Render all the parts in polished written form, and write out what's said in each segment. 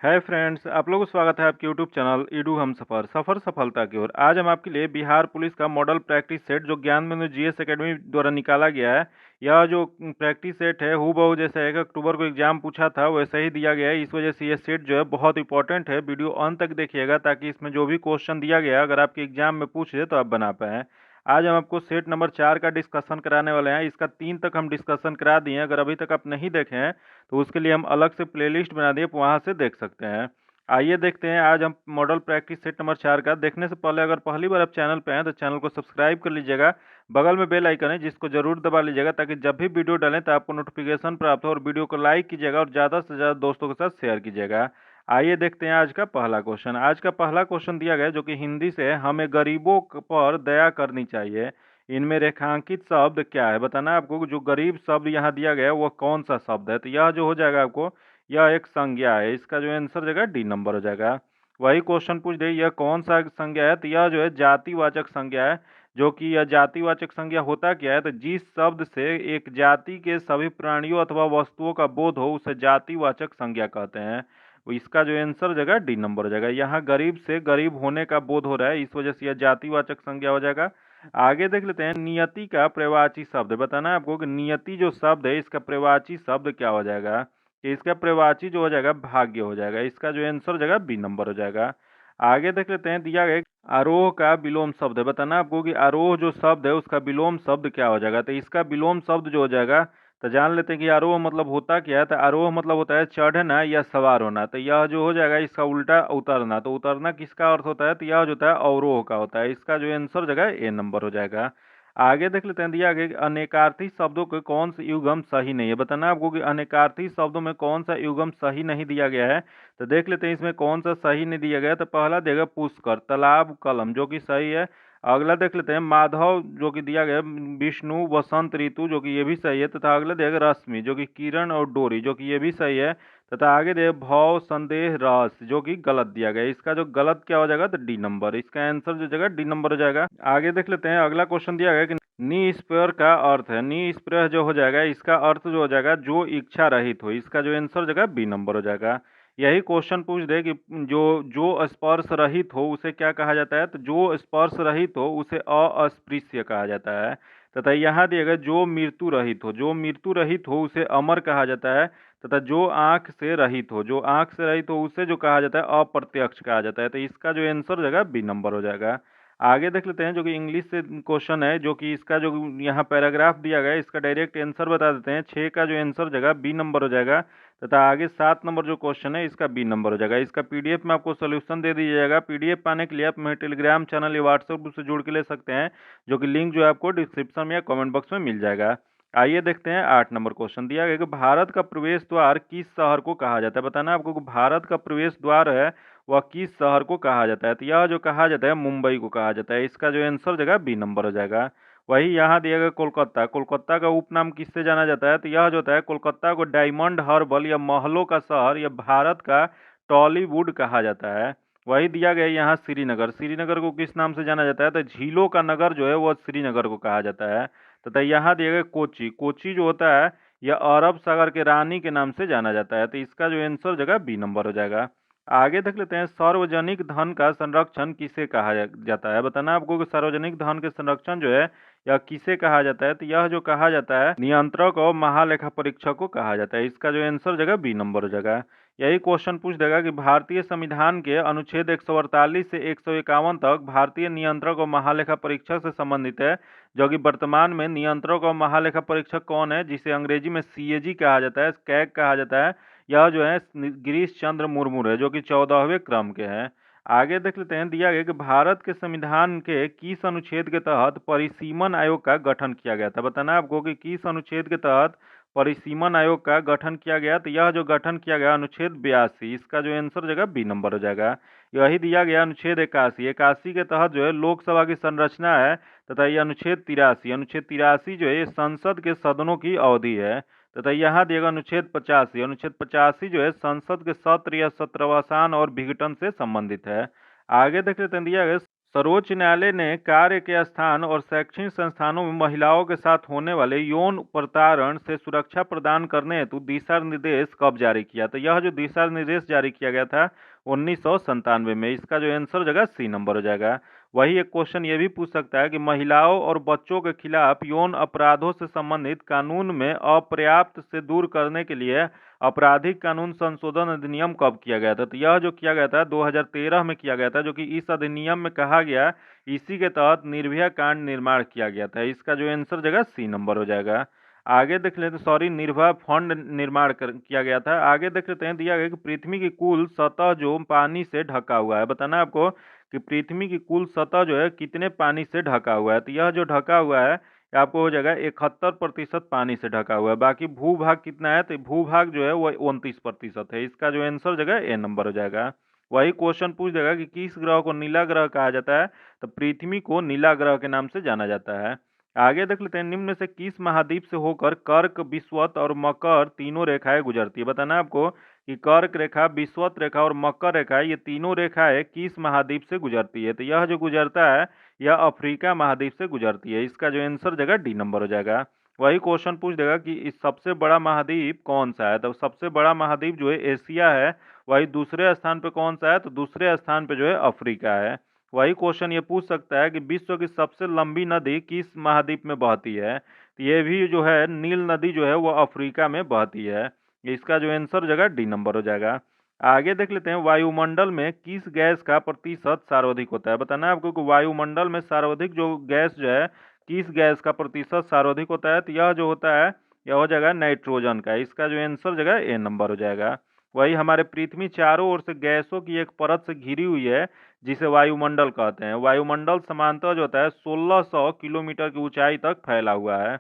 Hi friends, आप लोगों को स्वागत है आपके यूट्यूब चैनल ईडू हम सफ़र सफ़र सफलता की ओर। आज हम आपके लिए बिहार पुलिस का मॉडल प्रैक्टिस सेट जो ज्ञान बिंदु जीएस एकेडमी द्वारा निकाला गया है। यह जो प्रैक्टिस सेट है हूबहू जैसे 1 अक्टूबर को एग्जाम पूछा था वैसा ही दिया गया है। इस वजह से ये सेट जो है बहुत इंपॉर्टेंट है। वीडियो अंत तक देखिएगा ताकि इसमें जो भी क्वेश्चन दिया गया है अगर आपके एग्जाम में पूछे तो आप बना पाएँ। आज हम आपको सेट नंबर 4 का डिस्कशन कराने वाले हैं। इसका 3 तक हम डिस्कशन करा दिए हैं। अगर अभी तक आप नहीं देखे हैं तो उसके लिए हम अलग से प्लेलिस्ट बना दिए, वहाँ से देख सकते हैं। आइए देखते हैं आज हम मॉडल प्रैक्टिस सेट नंबर 4 का। देखने से पहले अगर पहली बार आप चैनल पे हैं तो चैनल को सब्सक्राइब कर लीजिएगा। बगल में बेल आइकन है जिसको जरूर दबा लीजिएगा ताकि जब भी वीडियो डालें तो आपको नोटिफिकेशन प्राप्त हो। और वीडियो को लाइक कीजिएगा और ज़्यादा से ज़्यादा दोस्तों के साथ शेयर कीजिएगा। आइए देखते हैं आज का पहला क्वेश्चन। आज का पहला क्वेश्चन दिया गया है जो कि हिंदी से है, हमें गरीबों पर दया करनी चाहिए। इनमें रेखांकित शब्द क्या है? बताना है आपको। जो गरीब शब्द यहाँ दिया गया है वो कौन सा शब्द है? तो यह जो हो जाएगा आपको, यह एक संज्ञा है। इसका जो आंसर हो जाएगा डी नंबर हो जाएगा। वही क्वेश्चन पूछ दे यह कौन सा संज्ञा है? तो यह जो है जातिवाचक संज्ञा है। जो कि यह जातिवाचक संज्ञा होता क्या है? तो जिस शब्द से एक जाति के सभी प्राणियों अथवा वस्तुओं का बोध हो उसे जातिवाचक संज्ञा कहते हैं। तो इसका जो आंसर हो जाएगा डी नंबर हो जाएगा। यहाँ गरीब से गरीब होने का बोध हो रहा है, इस वजह से यह जातिवाचक संज्ञा हो जाएगा। आगे देख लेते हैं, नियति का प्रवाची शब्द। बताना है आपको कि नियति जो शब्द है इसका प्रवाची शब्द क्या हो जाएगा? कि इसका प्रवाची जो हो जाएगा भाग्य हो जाएगा। इसका जो आंसर हो जाएगा बी नंबर हो जाएगा। आगे देख लेते हैं, दिया गया आरोह का विलोम शब्द है। बताना आपको कि आरोह जो शब्द है उसका विलोम शब्द क्या हो जाएगा? तो इसका विलोम शब्द जो हो जाएगा, तो जान लेते हैं कि आरोह मतलब होता क्या है। तो आरोह मतलब होता है चढ़ना या सवार होना। तो यह जो हो जाएगा इसका उल्टा उतरना। तो उतरना किसका अर्थ होता है? तो यह जो होता है अवरोह का होता है। इसका जो आंसर हो जाएगा ए नंबर हो जाएगा। आगे देख लेते हैं, दिया गया कि अनेकार्थी शब्दों के कौन सा युगम सही नहीं है। बताना आपको कि अनेकार्थी शब्दों में कौन सा युगम सही नहीं दिया गया है। तो देख लेते हैं इसमें कौन सा सही नहीं दिया गया। तो पहला देगा पुष्कर, तालाब, कलम, जो कि सही है। अगला देख लेते हैं माधव, जो कि दिया गया विष्णु, वसंत ऋतु, जो कि ये भी सही है। तथा अगला देगा रश्मि, जो कि किरण, और डोरी, जो कि ये भी सही है। तथा आगे दे भाव, संदेह, रस, जो कि गलत दिया गया है। इसका जो गलत क्या हो जाएगा? तो डी नंबर। इसका आंसर जो जगह डी नंबर हो जाएगा। आगे देख लेते हैं, अगला क्वेश्चन दिया गया कि निष्प्रह का अर्थ है। निष्प्रह जो हो जाएगा इसका अर्थ जो हो जाएगा जो इच्छा रहित हो। इसका जो आंसर हो जाएगा बी नंबर हो जाएगा। यही क्वेश्चन पूछ दे कि जो जो स्पर्श रहित हो उसे क्या कहा जाता है? तो जो स्पर्श रहित हो उसे अस्पृश्य कहा जाता है। तथा यहाँ दिया गया जो मृत्यु रहित हो, जो मृत्यु रहित हो उसे अमर कहा जाता है। तथा जो आंख से रहित हो, जो आंख से रहित हो उसे जो कहा जाता है अप्रत्यक्ष कहा जाता है। तो इसका जो आंसर हो जाएगा बी नंबर हो जाएगा। आगे देख लेते हैं, जो कि इंग्लिश से क्वेश्चन है, जो कि इसका जो यहाँ पैराग्राफ दिया गया है इसका डायरेक्ट आंसर बता देते हैं। 6 का जो आंसर जगह बी नंबर हो जाएगा। तथा आगे 7 नंबर जो क्वेश्चन है इसका बी नंबर हो जाएगा। इसका पीडीएफ में आपको सोल्यूशन दे दिया जाएगा। पीडीएफ पाने के लिए आप मेरे टेलीग्राम चैनल या व्हाट्सएप ग्रुप से जुड़ के ले सकते हैं, जो कि लिंक जो है आपको डिस्क्रिप्शन में या कमेंट बॉक्स में मिल जाएगा। आइए देखते हैं 8 नंबर क्वेश्चन। दिया गया कि भारत का प्रवेश द्वार किस शहर को कहा जाता है? बताना आपको कि भारत का प्रवेश द्वार है वह किस शहर को कहा जाता है? तो यह जो कहा जाता है मुंबई को कहा जाता है। इसका जो आंसर हो जाएगा बी नंबर हो जाएगा। वही यहाँ दिया गया कोलकाता। कोलकाता का उपनाम किससे जाना जाता है? तो यह जो होता है कोलकाता को डायमंड हर्बल या महलों का शहर या भारत का टॉलीवुड कहा जाता है। वही दिया गया यहाँ श्रीनगर। श्रीनगर को किस नाम से जाना जाता है? तो झीलों का नगर जो है वह श्रीनगर को कहा जाता है। तथा यहाँ दिया गया कोची। कोची जो होता है यह अरब सागर के रानी के नाम से जाना जाता है। तो इसका जो आंसर हो जाएगा बी नंबर हो जाएगा। आगे देख लेते हैं, सार्वजनिक धन का संरक्षण किसे कहा जाता है? बताना आपको कि सार्वजनिक धन के संरक्षण जो है यह किसे कहा जाता है? तो यह जो कहा जाता है नियंत्रक और महालेखा परीक्षक को कहा जाता है। इसका जो आंसर हो जाएगा बी नंबर हो जाएगा। यही क्वेश्चन पूछ देगा कि भारतीय संविधान के अनुच्छेद 148 से 151 तक भारतीय नियंत्रक और महालेखा परीक्षक से संबंधित है। जो कि वर्तमान में नियंत्रक और महालेखा परीक्षक कौन है, जिसे अंग्रेजी में सीएजी कहा जाता है, कैग कहा जाता है। यह जो है गिरीश चंद्र मुर्मू है, जो कि 14वें क्रम के हैं। आगे देख लेते हैं, दिया गया कि भारत के संविधान के किस अनुच्छेद के तहत परिसीमन आयोग का गठन किया गया था? बताना आपको कि किस अनुच्छेद के तहत परिसीमन आयोग का गठन किया गया। तो यह जो गठन किया गया अनुच्छेद 82। इसका जो आंसर हो जाएगा बी नंबर हो जाएगा। यही दिया गया अनुच्छेद 81। 81 के तहत जो है लोकसभा की संरचना है। तथा ये अनुच्छेद 83। अनुच्छेद 83 जो है ये संसद के सदनों की अवधि है। तथा यहाँ दिएगा अनुच्छेद 85। अनुच्छेद 85 जो है संसद के सत्र या सत्रावसान और विघटन से संबंधित है। आगे देख लेते हैं, दिया गया सर्वोच्च न्यायालय ने कार्य के स्थान और शैक्षणिक संस्थानों में महिलाओं के साथ होने वाले यौन प्रताड़ना से सुरक्षा प्रदान करने हेतु दिशा निर्देश कब जारी किया? तो यह जो दिशा निर्देश जारी किया गया था 1997 में। इसका जो आंसर हो जाएगा सी नंबर हो जाएगा। वही एक क्वेश्चन ये भी पूछ सकता है कि महिलाओं और बच्चों के खिलाफ यौन अपराधों से संबंधित कानून में अपर्याप्त से दूर करने के लिए आपराधिक कानून संशोधन अधिनियम कब किया गया था? तो यह जो किया गया था 2013 में किया गया था, जो कि इस अधिनियम में कहा गया इसी के तहत निर्भया कांड निर्माण किया गया था। इसका जो आंसर जगह सी नंबर हो जाएगा। आगे देख लेते, सॉरी, निर्भया फंड निर्माण किया गया था। आगे देख लेते हैं, दिया गया कि पृथ्वी की कुल सतह जो पानी से ढका हुआ है, बताना आपको कि पृथ्वी की कुल सतह जो है कितने पानी से ढका हुआ है। तो यह जो ढका हुआ है आपको हो जाएगा 71% पानी से ढका हुआ है। बाकी भूभाग कितना है? तो भूभाग जो है वो 29% है। इसका जो आंसर जगह ए नंबर हो जाएगा। वही क्वेश्चन पूछ देगा कि किस ग्रह को नीला ग्रह कहा जाता है? तो पृथ्वी को नीला ग्रह के नाम से जाना जाता है। आगे देख लेते हैं, निम्न में से किस महाद्वीप से होकर कर्क, विषुवत और मकर तीनों रेखाएं गुजरती है? बताना आपको कि कर्क रेखा, विषुवत रेखा और मकर रेखा, ये तीनों रेखाएं किस महाद्वीप से गुजरती है? तो यह जो गुजरता है यह अफ्रीका महाद्वीप से गुजरती है। इसका जो आंसर जगह डी नंबर हो जाएगा। वही क्वेश्चन पूछ देगा कि इस सबसे बड़ा महाद्वीप कौन सा है? तो सबसे बड़ा महाद्वीप जो है एशिया है। वही दूसरे स्थान पे कौन सा है? तो दूसरे स्थान पे जो है अफ्रीका है। वही क्वेश्चन ये पूछ सकता है कि विश्व की सबसे लंबी नदी किस महाद्वीप में बहती है? तो ये भी जो है नील नदी जो है वो अफ्रीका में बहती है। इसका जो आंसर जगह डी नंबर हो जाएगा। आगे देख लेते हैं, वायुमंडल में किस गैस का प्रतिशत सर्वाधिक होता है? बताना है आपको कि वायुमंडल में सर्वाधिक जो गैस जो है किस गैस का प्रतिशत सर्वाधिक होता है? तो यह जो होता है यह हो जाएगा नाइट्रोजन का। इसका जो आंसर जगह ए नंबर हो जाएगा। वही हमारे पृथ्वी चारों ओर से गैसों की एक परत से घिरी हुई है जिसे वायुमंडल कहते हैं। वायुमंडल समांतर जो होता है 1600 किलोमीटर की ऊंचाई तक फैला हुआ है।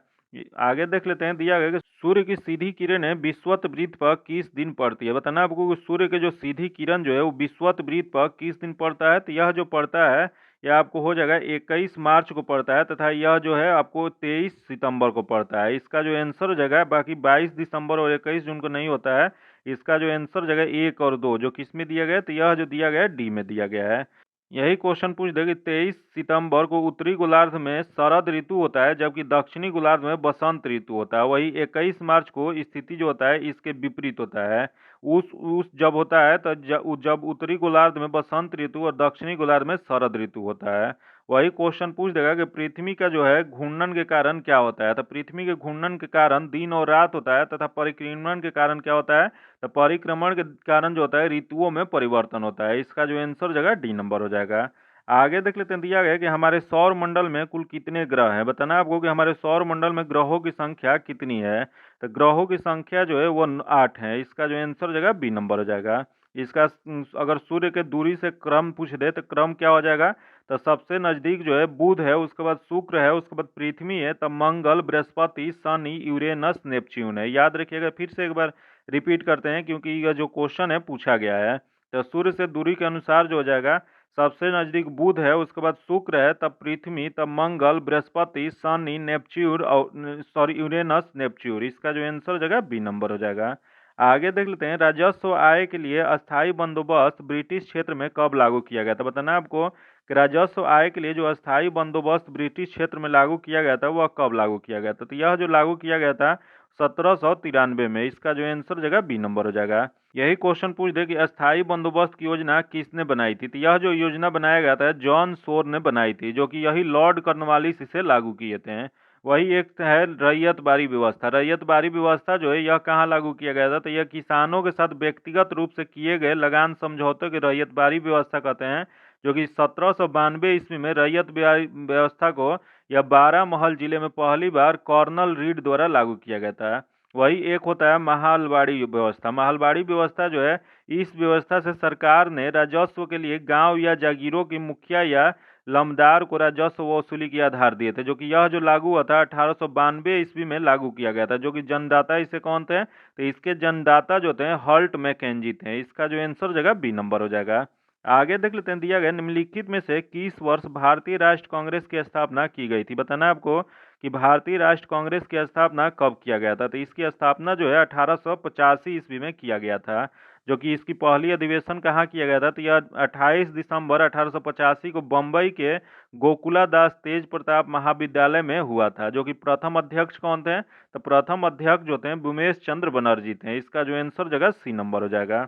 आगे देख लेते हैं, दिया गया कि सूर्य की सीधी किरणें विषुवत वृत्त पर किस दिन पड़ती है? बताना आपको कि सूर्य के जो सीधी किरण जो है वो विषुवत वृत्त पर किस दिन पड़ता है? तो यह जो पड़ता है यह आपको हो जाएगा 21 मार्च को पड़ता है, तथा यह जो है आपको 23 सितंबर को पड़ता है। इसका जो आंसर हो जाएगा, बाकी 22 दिसंबर और 21 जून को नहीं होता है। इसका जो आंसर जगह 1 और 2 जो किस में दिया गया है? तो यह जो दिया गया है डी में दिया गया है। यही क्वेश्चन पूछ दे कि 23 सितंबर को उत्तरी गोलार्ध में शरद ऋतु होता है, जबकि दक्षिणी गोलार्ध में बसंत ऋतु होता है। वही 21 मार्च को स्थिति जो होता है इसके विपरीत होता है। उस जब होता है तो जब उत्तरी गोलार्ध में बसंत ऋतु और दक्षिणी गोलार्ध में शरद ऋतु होता है। वही क्वेश्चन पूछ देगा कि पृथ्वी का जो है घूर्णन के कारण क्या होता है? तो पृथ्वी के घूर्णन के कारण दिन और रात होता है, तथा परिक्रमण के कारण क्या होता है? तो परिक्रमण के कारण जो होता है ऋतुओं में परिवर्तन होता है। इसका जो आंसर जगह डी नंबर हो जाएगा। आगे देख लेते हैं, दिया गया कि हमारे सौर मंडल में कुल कितने ग्रह हैं? बताना आपको कि हमारे सौर मंडल में ग्रहों की संख्या कितनी है? तो ग्रहों की संख्या जो है वो 8 है। इसका जो आंसर जगह बी नंबर हो जाएगा। इसका अगर सूर्य के दूरी से क्रम पूछ दे तो क्रम क्या हो जाएगा? तो सबसे नजदीक जो है बुध है, उसके बाद शुक्र है, उसके बाद पृथ्वी है, तब मंगल, बृहस्पति, शनि, यूरेनस, नेपच्यून है। याद रखिएगा, फिर से एक बार रिपीट करते हैं क्योंकि यह जो क्वेश्चन है पूछा गया है। तो सूर्य से दूरी के अनुसार जो हो जाएगा, सबसे नजदीक बुध है, उसके बाद शुक्र है, तब पृथ्वी, तब मंगल, बृहस्पति, शनि, नेपच्यून और यूरेनस, नेपच्यून। इसका जो आंसर जगह बी नंबर हो जाएगा। आगे देख लेते हैं, राजस्व आय के लिए अस्थायी बंदोबस्त ब्रिटिश क्षेत्र में कब लागू किया गया था? बताना आपको कि राजस्व आय के लिए जो अस्थायी बंदोबस्त ब्रिटिश क्षेत्र में लागू किया गया था वह कब लागू किया गया था? तो यह जो लागू किया गया था 1793 में। इसका जो आंसर जगह बी नंबर हो जाएगा। यही क्वेश्चन पूछ दे कि अस्थायी बंदोबस्त की योजना किसने बनाई थी? तो यह जो योजना बनाया गया था जॉन शोर ने बनाई थी, जो कि यही लॉर्ड कॉर्नवालिस इसे लागू किए थे। वही एक है रैयत बारी व्यवस्था। रैयत बारी व्यवस्था जो है यह कहाँ लागू किया गया था? तो यह किसानों के साथ व्यक्तिगत रूप से किए गए लगान समझौते की रैयत बारी व्यवस्था कहते हैं, जो कि 1792 ईस्वी में रैयत बारी व्यवस्था को यह बारामहल जिले में पहली बार कर्नल रीड द्वारा लागू किया गया था। वही एक होता है महलबाड़ी व्यवस्था। महलबाड़ी व्यवस्था जो है, इस व्यवस्था से सरकार ने राजस्व के लिए गांव या जागीरों की मुखिया या लमदार को राजस्व वसूली के आधार दिए थे, जो कि यह जो लागू हुआ था 1892 ईस्वी में लागू किया गया था। जो कि जनदाता इसे कौन थे? तो इसके जनदाता जो थे हल्ट मैकेंजी थे। इसका जो आंसर जगह बी नंबर हो जाएगा। आगे देख लेते हैं, दिया गया निम्नलिखित में से किस वर्ष भारतीय राष्ट्र कांग्रेस की स्थापना की गई थी? बताना आपको कि भारतीय राष्ट्र कांग्रेस की स्थापना कब किया गया था? तो इसकी स्थापना जो है 1885 ईस्वी में किया गया था। जो कि इसकी पहली अधिवेशन कहाँ किया गया था, तो यह 28 दिसंबर 1885 को बम्बई के गोकुला दास तेज प्रताप महाविद्यालय में हुआ था। जो कि प्रथम अध्यक्ष कौन थे, तो प्रथम अध्यक्ष जो थे उमेश चंद्र बनर्जी थे। इसका जो आंसर जगह सी नंबर हो जाएगा।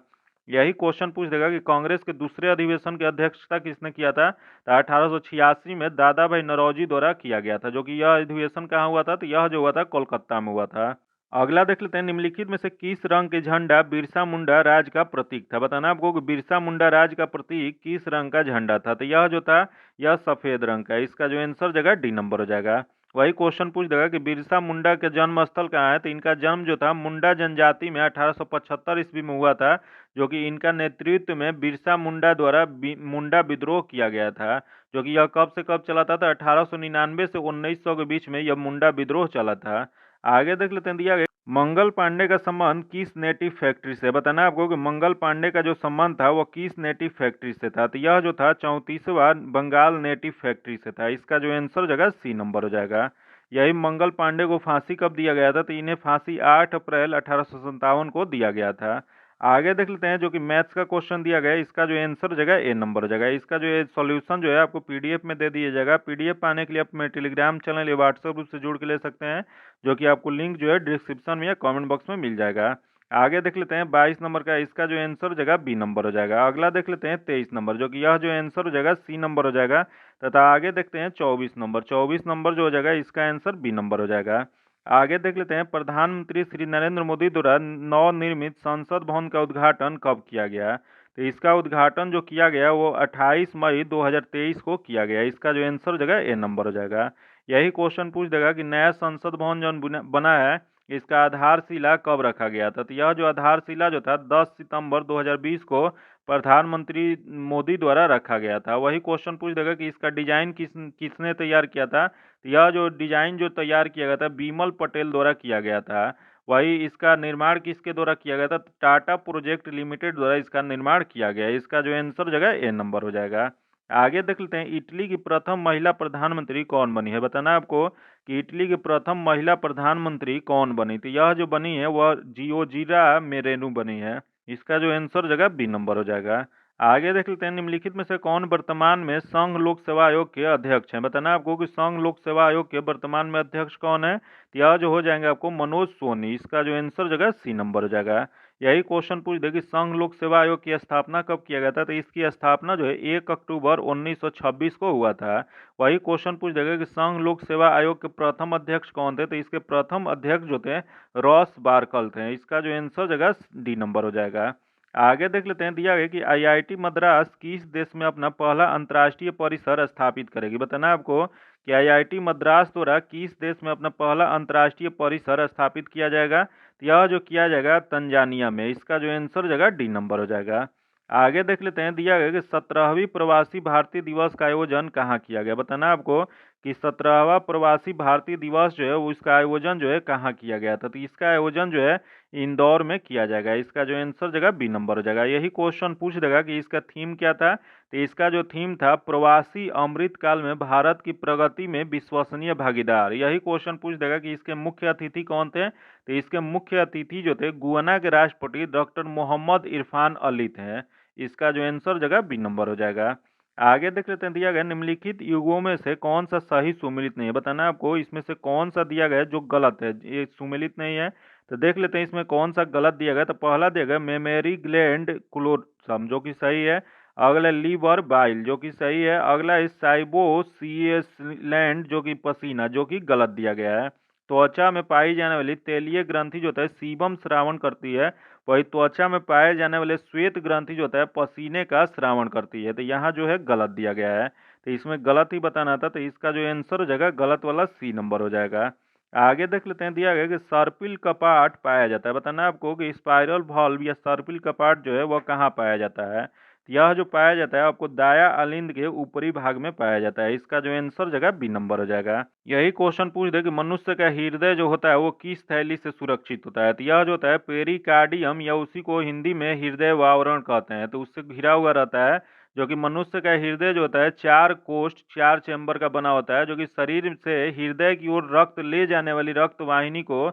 यही क्वेश्चन पूछ देगा कि कांग्रेस के दूसरे अधिवेशन की अध्यक्षता किसने किया था, तो 1886 में दादा भाई नौरोजी द्वारा किया गया था। जो कि यह अधिवेशन कहाँ हुआ था, तो यह जो हुआ था कोलकाता में हुआ था। अगला देख लेते हैं, निम्नलिखित में से किस रंग के झंडा बिरसा मुंडा राज का प्रतीक था। बताना आपको कि बिरसा मुंडा राज का प्रतीक किस रंग का झंडा था, तो यह जो था यह सफेद रंग का। इसका जो आंसर जगह डी नंबर हो जाएगा। वही क्वेश्चन पूछ देगा कि बिरसा मुंडा के जन्म स्थल कहाँ है, तो इनका जन्म जो था मुंडा जनजाति में 1875 ईस्वी में हुआ था। जो कि इनका नेतृत्व में बिरसा मुंडा द्वारा मुंडा विद्रोह किया गया था। जो कि यह कब से कब चला था, तो 1899 से 1900 के बीच में यह मुंडा विद्रोह चला था। आगे देख लेते हैं, दिया गया मंगल पांडे का संबंध किस नेटिव फैक्ट्री से। बताना आपको कि मंगल पांडे का जो संबंध था वो किस नेटिव फैक्ट्री से था, तो यह जो था 34वां बंगाल नेटिव फैक्ट्री से था। इसका जो आंसर जगह सी नंबर हो जाएगा। यही मंगल पांडे को फांसी कब दिया गया था, तो इन्हें फांसी 8 अप्रैल 1857 को दिया गया था। आगे देख लेते हैं, जो कि मैथ्स का क्वेश्चन दिया गया है, इसका जो आंसर जगह ए नंबर हो जाएगा। इसका जो सॉल्यूशन जो है आपको पीडीएफ में दे दिया जाएगा। पीडीएफ पाने के लिए आप मेरे टेलीग्राम चैनल या व्हाट्सएप ग्रुप से जुड़ के ले सकते हैं, जो कि आपको लिंक जो है डिस्क्रिप्शन में या कमेंट बॉक्स में मिल जाएगा। आगे देख लेते हैं 22 नंबर का, इसका जो आंसर जगह बी नंबर हो जाएगा। अगला देख लेते हैं 23 नंबर, जो कि यह जो आंसर हो जाएगा सी नंबर हो जाएगा। तथा आगे देखते हैं 24 नंबर, 24 नंबर जो हो जाएगा इसका आंसर बी नंबर हो जाएगा। आगे देख लेते हैं, प्रधानमंत्री श्री नरेंद्र मोदी द्वारा नवनिर्मित संसद भवन का उद्घाटन कब किया गया, तो इसका उद्घाटन जो किया गया वो 28 मई 2023 को किया गया। इसका जो आंसर हो जाएगा ए नंबर हो जाएगा। यही क्वेश्चन पूछ देगा कि नया संसद भवन जो बना है इसका आधारशिला कब रखा गया था, तो यह जो आधारशिला जो था 10 सितंबर 2020 को प्रधानमंत्री मोदी द्वारा रखा गया था। वही क्वेश्चन पूछ देगा कि इसका डिजाइन किसने तैयार किया था, तो यह जो डिजाइन जो तैयार किया गया था बीमल पटेल द्वारा किया गया था। वही इसका निर्माण किसके द्वारा किया गया था, टाटा प्रोजेक्ट लिमिटेड द्वारा इसका निर्माण किया गया। इसका जो आंसर जगह ए नंबर हो जाएगा। आगे देख लेते हैं, इटली की प्रथम महिला प्रधानमंत्री कौन बनी है। बताना आपको कि इटली की प्रथम महिला प्रधानमंत्री कौन बनी थी। यह जो बनी है वह जियोजिरा मेरेनू बनी है। इसका जो आंसर जगह बी नंबर हो जाएगा। आगे देख लेते हैं, निम्नलिखित में से कौन वर्तमान में संघ लोक सेवा आयोग के अध्यक्ष हैं। बताना आपको कि संघ लोक सेवा आयोग के वर्तमान में अध्यक्ष कौन है, तो यह जो हो जाएंगे आपको मनोज सोनी। इसका जो आंसर जगह सी नंबर हो जाएगा। यही क्वेश्चन पूछ दे कि संघ लोक सेवा आयोग की स्थापना कब किया गया था, तो इसकी स्थापना जो है 1 अक्टूबर 1926 को हुआ था। वही क्वेश्चन पूछ देगा कि संघ लोक सेवा आयोग के प्रथम अध्यक्ष कौन थे, तो इसके प्रथम अध्यक्ष जो थे रॉस बारकल थे। इसका जो आंसर जगह डी नंबर हो जाएगा। आगे देख लेते हैं, दिया गया कि आईआईटी मद्रास किस देश में अपना पहला अंतर्राष्ट्रीय परिसर स्थापित करेगी। बताना आपको कि आईआईटी मद्रास द्वारा किस देश में अपना पहला अंतर्राष्ट्रीय परिसर स्थापित किया जाएगा, तो यह जो किया जाएगा तंजानिया में। इसका जो आंसर जगह डी नंबर हो जाएगा। आगे देख लेते हैं, दिया गया कि 17वीं प्रवासी भारतीय दिवस का आयोजन कहाँ किया गया। बताना आपको कि 17वां प्रवासी भारतीय दिवस जो है उसका आयोजन जो है कहाँ किया गया था, तो इसका आयोजन जो है इंदौर में किया जाएगा। इसका जो आंसर जगह बी नंबर हो जाएगा। यही क्वेश्चन पूछ देगा कि इसका थीम क्या था, तो इसका जो थीम था प्रवासी अमृतकाल में भारत की प्रगति में विश्वसनीय भागीदार। यही क्वेश्चन पूछ देगा कि इसके मुख्य अतिथि कौन थे, तो इसके मुख्य अतिथि जो थे गुयाना के राष्ट्रपति डॉक्टर मोहम्मद इरफान अली थे। इसका जो आंसर जगह बी नंबर हो जाएगा। आगे देख लेते हैं, दिया गया निम्नलिखित युगों में से कौन सा सही सुमेलित नहीं है। बताना आपको इसमें से कौन सा दिया गया है जो गलत है, ये सुमेलित नहीं है। तो देख लेते हैं इसमें कौन सा गलत दिया गया। तो पहला दिया गया मेमोरी ग्लैंड क्लोसम जो कि सही है। अगला लीवर बाइल जो कि सही है। अगला है साइबोसियस लैंड जो कि पसीना जो कि गलत दिया गया है। त्वचा में पाई जाने वाली तेलीय ग्रंथि जो होता है सीबम श्रावण करती है, वही त्वचा में पाए जाने वाले श्वेत ग्रंथि जो होता है पसीने का श्रावण करती है। तो यहाँ जो है गलत दिया गया है, तो इसमें गलत ही बताना था। तो इसका जो आंसर हो जाएगा गलत वाला सी नंबर हो जाएगा। आगे देख लेते हैं, दिया गया कि सर्पिल कपाट पाया जाता है। बताना आपको कि स्पाइरल वॉल्व या सर्पिल कपाट जो है वह कहाँ पाया जाता है, तो यह जो पाया जाता है आपको दाया अलिंद के ऊपरी भाग में पाया जाता है। इसका जो आंसर जगह बी नंबर हो जाएगा। यही क्वेश्चन पूछ दे कि मनुष्य का हृदय जो होता है वो किस थैली से सुरक्षित होता है, तो यह जो होता है पेरिकार्डियम या उसी को हिंदी में हृदय आवरण कहते हैं, तो उससे घिरा हुआ रहता है। जो कि मनुष्य का हृदय जो होता है 4 कोष्ठ 4 चैम्बर का बना होता है, जो कि शरीर से हृदय की ओर रक्त ले जाने वाली रक्त वाहिनी को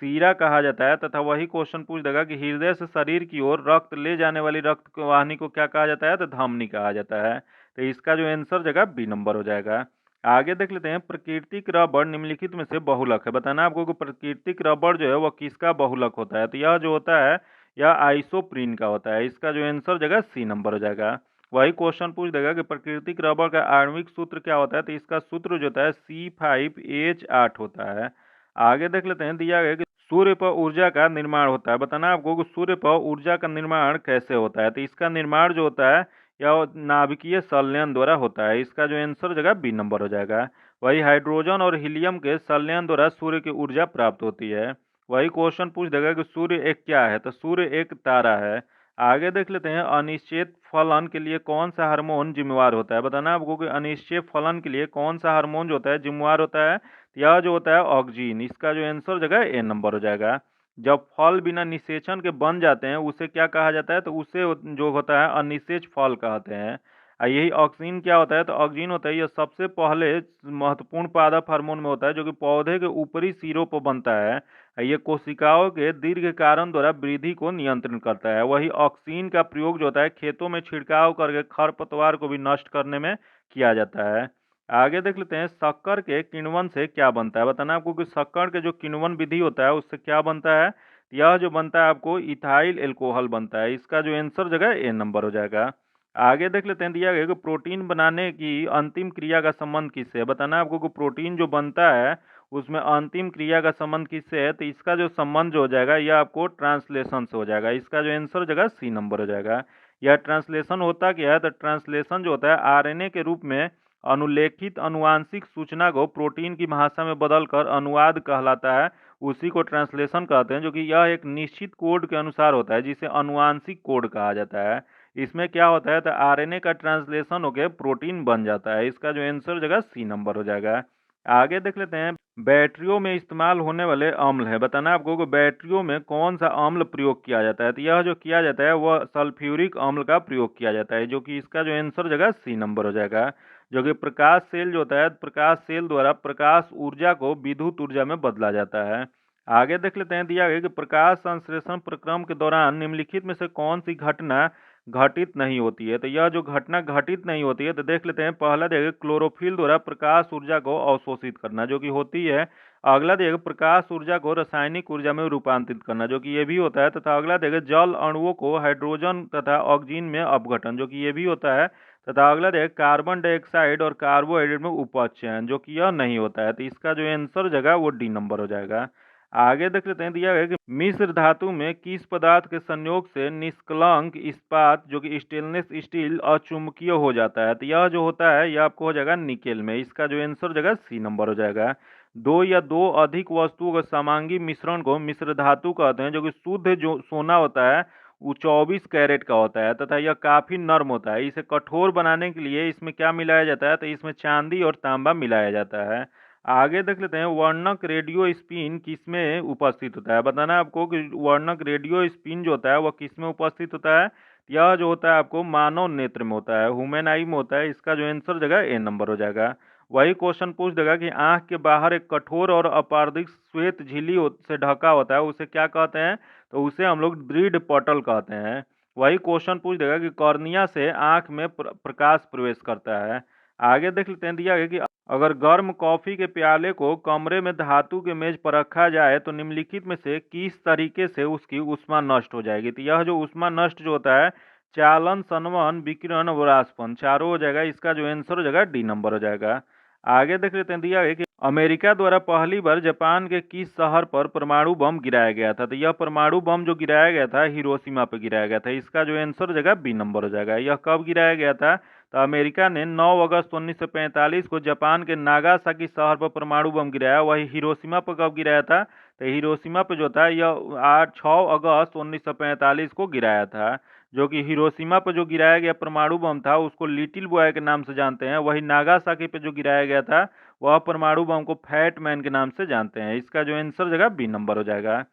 सीरा कहा जाता है, तथा वही क्वेश्चन पूछ देगा कि हृदय से शरीर की ओर रक्त ले जाने वाली रक्त वाहिनी को क्या कहा जाता है, तो धमनी कहा जाता है। तो इसका जो आंसर जगह बी नंबर हो जाएगा। आगे देख लेते हैं, प्राकृतिक रबड़ निम्नलिखित में से बहुलक है। बताना आपको कि प्राकृतिक रबड़ जो है वह किसका बहुलक होता है, तो यह जो होता है यह आइसोप्रीन का होता है। इसका जो आंसर जगह सी नंबर हो जाएगा। वही क्वेश्चन पूछ देगा कि प्राकृतिक रबड़ का आणविक सूत्र क्या होता है, तो इसका सूत्र जो होता है C5H8 होता है। आगे देख लेते हैं, दिया गया कि सूर्य पर ऊर्जा का निर्माण होता है। बताना आपको कि सूर्य पर ऊर्जा का निर्माण कैसे होता है, तो इसका निर्माण जो होता है यह नाभिकीय संलयन द्वारा होता है। इसका जो आंसर जगह बी नंबर हो जाएगा। वही हाइड्रोजन और हीलियम के संलयन द्वारा सूर्य की ऊर्जा प्राप्त होती है। वही क्वेश्चन पूछ देगा कि सूर्य एक क्या है, तो सूर्य एक तारा है। आगे देख लेते हैं, अनिश्चित फलन के लिए कौन सा हार्मोन जिम्मेवार होता है। बताना आपको कि अनिश्चित फलन के लिए कौन सा हार्मोन जो होता है जिम्मेवार होता है, यह जो होता है ऑक्जीन। इसका जो आंसर जगह ए नंबर हो जाएगा। जब फल बिना निषेचन के बन जाते हैं उसे क्या कहा जाता है, तो उसे जो होता है अनिषेच फल कहते हैं। यही ऑक्सीन क्या होता है, तो ऑक्सीन होता है यह सबसे पहले महत्वपूर्ण पादप हार्मोन में होता है, जो कि पौधे के ऊपरी सिरों पर बनता है। ये कोशिकाओं के दीर्घ कारण द्वारा वृद्धि को नियंत्रण करता है। वही ऑक्सीन का प्रयोग जो होता है खेतों में छिड़काव करके खरपतवार को भी नष्ट करने में किया जाता है। आगे देख लेते हैं, शक्कर के किण्वन से क्या बनता है। बताना आपको कि शक्कर के जो किण्वन विधि होता है उससे क्या बनता है, यह जो बनता है आपको इथाइल एल्कोहल बनता है। इसका जो आंसर जगह ए नंबर हो जाएगा। आगे देख लेते हैं, दिया गया कि प्रोटीन बनाने की अंतिम क्रिया का संबंध किससे है। बताना आपको कि प्रोटीन जो बनता है उसमें अंतिम क्रिया का संबंध किससे है, तो इसका जो संबंध जो हो जाएगा यह आपको ट्रांसलेशन से हो जाएगा। इसका जो आंसर जगह सी नंबर हो जाएगा। यह ट्रांसलेशन होता क्या है, तो ट्रांसलेशन जो होता है आरएनए के रूप में अनुलेखित अनुवांशिक सूचना को प्रोटीन की भाषा में बदलकर अनुवाद कहलाता है, उसी को ट्रांसलेशन कहते हैं, जो कि यह एक निश्चित कोड के अनुसार होता है जिसे अनुवांशिक कोड कहा जाता है। इसमें क्या होता है, तो आरएनए का ट्रांसलेशन होकर प्रोटीन बन जाता है। इसका जो आंसर जगह सी नंबर हो जाएगा। आगे देख लेते हैं, बैटरियों में इस्तेमाल होने वाले अम्ल है। बताना आपको कि बैटरियों में कौन सा अम्ल प्रयोग किया जाता है, तो यह जो किया जाता है वह सल्फ्यूरिक अम्ल का प्रयोग किया जाता है, जो कि इसका जो आंसर जगह सी नंबर हो जाएगा। जो कि प्रकाश सेल जो होता है, प्रकाश सेल द्वारा प्रकाश ऊर्जा को विद्युत ऊर्जा में बदला जाता है। आगे देख लेते हैं, दिया गया कि प्रकाश संश्लेषण प्रक्रम के दौरान निम्नलिखित में से कौन सी घटना घटित नहीं होती है, तो यह जो घटना घटित नहीं होती है, तो देख लेते हैं, पहला देखिए क्लोरोफिल द्वारा प्रकाश ऊर्जा को अवशोषित करना, जो कि होती है। अगला देखिए प्रकाश ऊर्जा को रासायनिक ऊर्जा में रूपांतरित करना, जो कि ये भी होता है। तथा अगला देखिए जल अणुओं को हाइड्रोजन तथा ऑक्सीजन में अपघटन, जो कि ये भी होता है। तथा अगला देखिए कार्बन डाइऑक्साइड और कार्बोहाइड्रेट में उपचयन, जो कि यह नहीं होता है। तो इसका जो आंसर जगह वो डी नंबर हो जाएगा। आगे देख लेते हैं, दिया गया कि मिश्र धातु में किस पदार्थ के संयोग से निष्कलंक इस्पात जो कि स्टेनलेस स्टील अचुंबकीय हो जाता है, तो यह जो होता है यह आपको हो जाएगा निकेल में। इसका जो आंसर जगह सी नंबर हो जाएगा। दो या दो अधिक वस्तुओं के समांगी मिश्रण को मिश्र धातु कहते हैं, जो कि शुद्ध जो सोना होता है वो 24 कैरेट का होता है, तथा यह काफी नर्म होता है। इसे कठोर बनाने के लिए इसमें क्या मिलाया जाता है, तो इसमें चांदी और तांबा मिलाया जाता है। आगे देख लेते हैं, वर्णक रेडियो स्पिन किसमें उपस्थित होता है। बताना आपको कि वर्णक रेडियो स्पिन जो होता है वह किसमें उपस्थित होता है, यह जो होता है आपको मानव नेत्र में होता है, ह्यूमन आई में होता है। इसका जो आंसर जगह ए नंबर हो जाएगा। वही क्वेश्चन पूछ देगा कि आंख के बाहर एक कठोर और अपारदर्शी श्वेत झिल्ली से ढका होता है, उसे क्या कहते हैं, तो उसे हम लोग दृढ़ पटल कहते हैं। वही क्वेश्चन पूछ देगा कि कॉर्निया से आंख में प्रकाश प्रवेश करता है। आगे देख लेते हैं, दिया गया कि अगर गर्म कॉफी के प्याले को कमरे में धातु के मेज पर रखा जाए तो निम्नलिखित में से किस तरीके से उसकी ऊष्मा नष्ट हो जाएगी, तो यह जो ऊष्मा नष्ट जो होता है चालन, संवहन, विकिरण और रासपन चारों हो जाएगा। इसका जो आंसर हो जाएगा डी नंबर हो जाएगा। आगे देख लेते हैं, दिया गया कि अमेरिका द्वारा पहली बार जापान के किस शहर पर परमाणु बम गिराया गया था, तो यह परमाणु बम जो गिराया गया था हिरोशिमा पर गिराया गया था। इसका जो आंसर हो जाएगा बी नंबर हो जाएगा। यह कब गिराया गया था, तो अमेरिका ने 9 अगस्त 1945 को जापान के नागासाकी शहर पर परमाणु बम गिराया। वही हिरोशिमा पर कब गिराया था, तो हिरोशिमा पर जो था यह 6 अगस्त 1945 को गिराया था। जो कि हिरोशिमा पर जो गिराया गया परमाणु बम था उसको लिटिल बॉय के नाम से जानते हैं। वही नागासाकी पे जो गिराया गया था वह परमाणु बम को फैट मैन के नाम से जानते हैं। इसका जो आंसर जगह बी नंबर हो जाएगा।